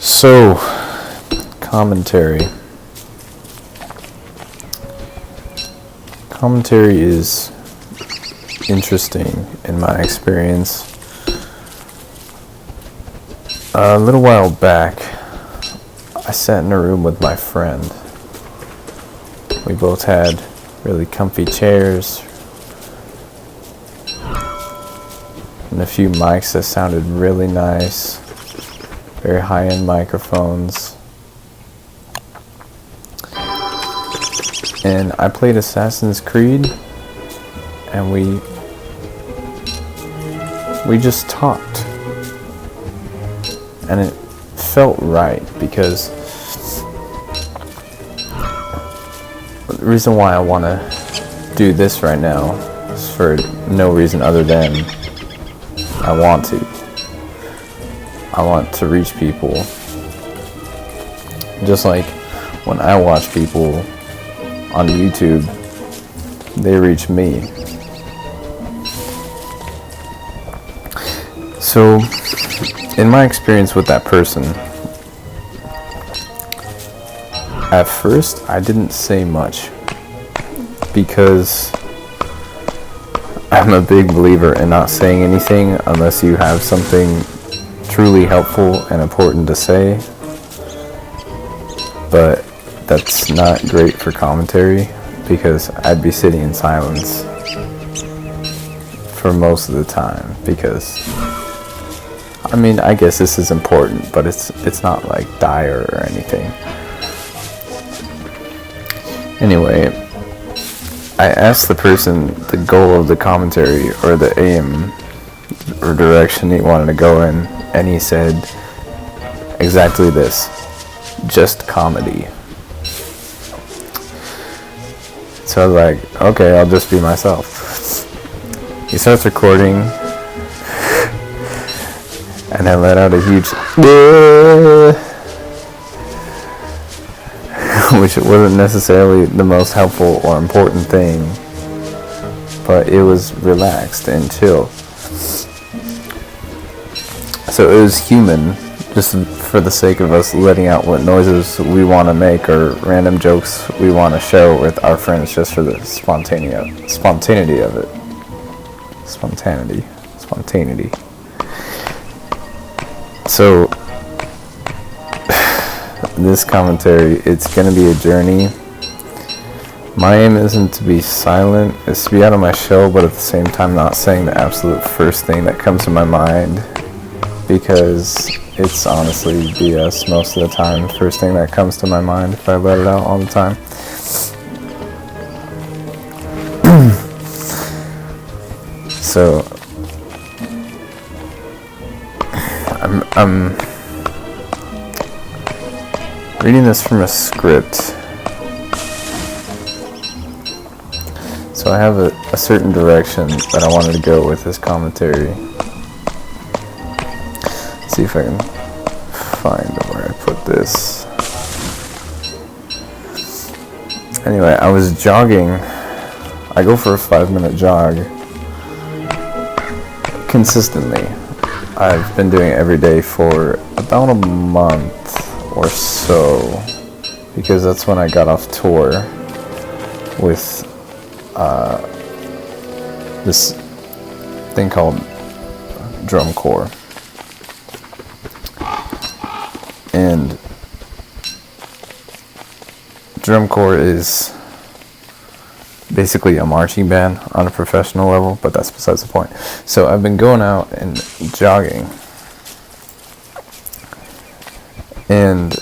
So, commentary. Commentary is interesting in my experience. A little while back, I sat in a room with my friend. We both had really comfy chairs and a few mics that sounded really nice. Very high-end microphones. And I played Assassin's Creed, and we just talked. And it felt right, because the reason why I want to do this right now is for no reason other than I want to. I want to reach people. Just like when I watch people on YouTube, they reach me. So, in my experience with that person, at first I didn't say much because I'm a big believer in not saying anything unless you have something truly helpful and important to say, but that's not great for commentary because I'd be sitting in silence for most of the time because, I mean, I guess this is important, but it's not like dire or anything. Anyway, I asked the person the goal of the commentary or the aim or direction he wanted to go in, and he said exactly this: just comedy. So I was like, okay, I'll just be myself. He starts recording, and I let out a huge which wasn't necessarily the most helpful or important thing, but it was relaxed and chill. So it was human, just for the sake of us letting out what noises we want to make or random jokes we want to show with our friends, just for the spontaneity of it. Spontaneity. So, this commentary, it's going to be a journey. My aim isn't to be silent, it's to be out of my shell, but at the same time not saying the absolute first thing that comes to my mind, because it's honestly BS most of the time, first thing that comes to my mind if I let it out all the time. So, I'm reading this from a script. So I have a certain direction that I wanted to go with this commentary. Let's see if I can find where I put this. Anyway, I was jogging. I go for a 5-minute jog consistently. I've been doing it every day for about a month or so, because that's when I got off tour with this thing called drum corps. And drum corps is basically a marching band on a professional level, but that's besides the point. So I've been going out and jogging, and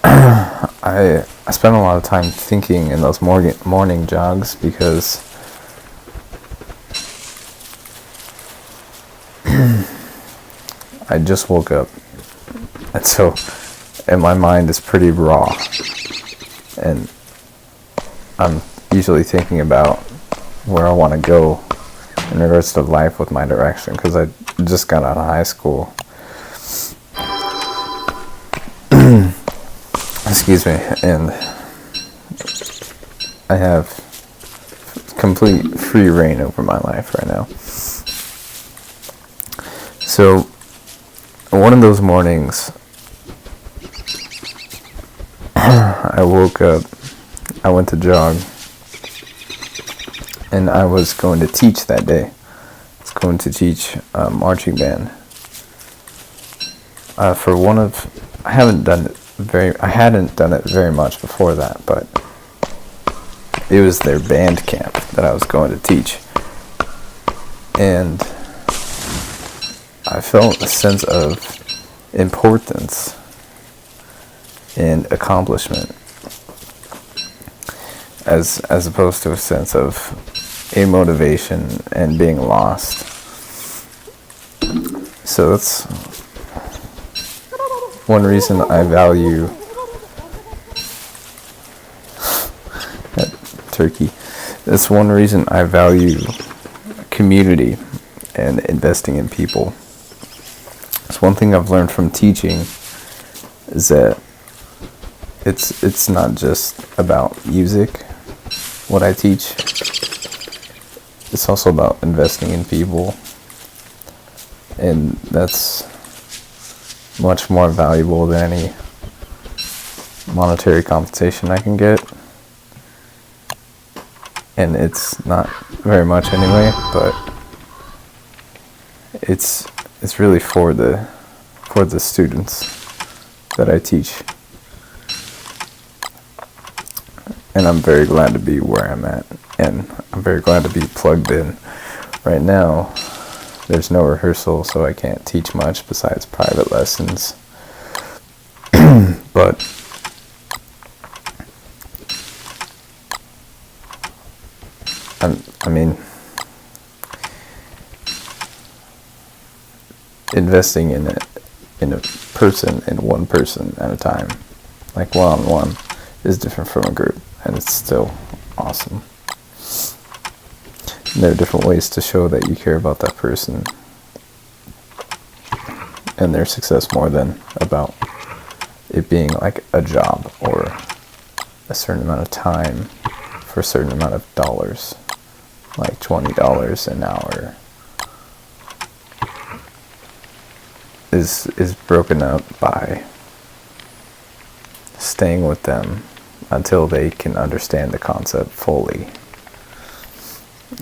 I spend a lot of time thinking in those morning jogs, because I just woke up, and my mind is pretty raw, and I'm usually thinking about where I want to go in regards to life with my direction, because I just got out of high school. Excuse me, and I have complete free reign over my life right now. So one of those mornings, I woke up, I went to jog, and I was going to teach that day. I was going to teach marching band. I hadn't done it very much before that, but it was their band camp that I was going to teach. And I felt a sense of importance and accomplishment as opposed to a sense of amotivation and being lost. So that's one reason I value that turkey. That's one reason I value community and investing in people. It's one thing I've learned from teaching is that it's not just about music, what I teach. It's also about investing in people. And that's much more valuable than any monetary compensation I can get. And it's not very much anyway, but it's really for the students that I teach. And I'm very glad to be where I'm at, and I'm very glad to be plugged in. Right now, there's no rehearsal, so I can't teach much besides private lessons. But I mean, investing in a person, in one person at a time, like one-on-one, is different from a group, and it's still awesome. And there are different ways to show that you care about that person and their success more than about it being like a job or a certain amount of time for a certain amount of dollars, like $20 an hour is broken up by staying with them until they can understand the concept fully,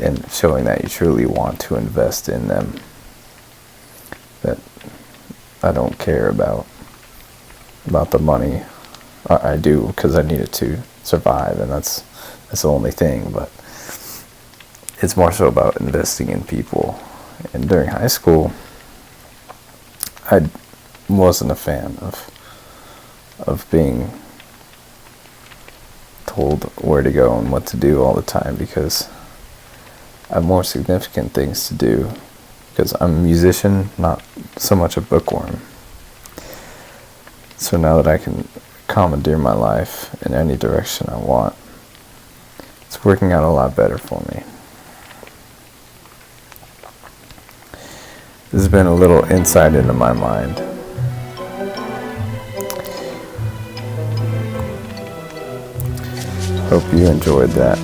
and showing that you truly want to invest in them, that I don't care about the money. I do, because I need it to survive, and that's the only thing, but it's more so about investing in people. And during high school, I wasn't a fan of being told where to go and what to do all the time, because I have more significant things to do, because I'm a musician, not so much a bookworm. So now that I can commandeer my life in any direction I want, it's working out a lot better for me. This has been a little insight into my mind. Hope you enjoyed that.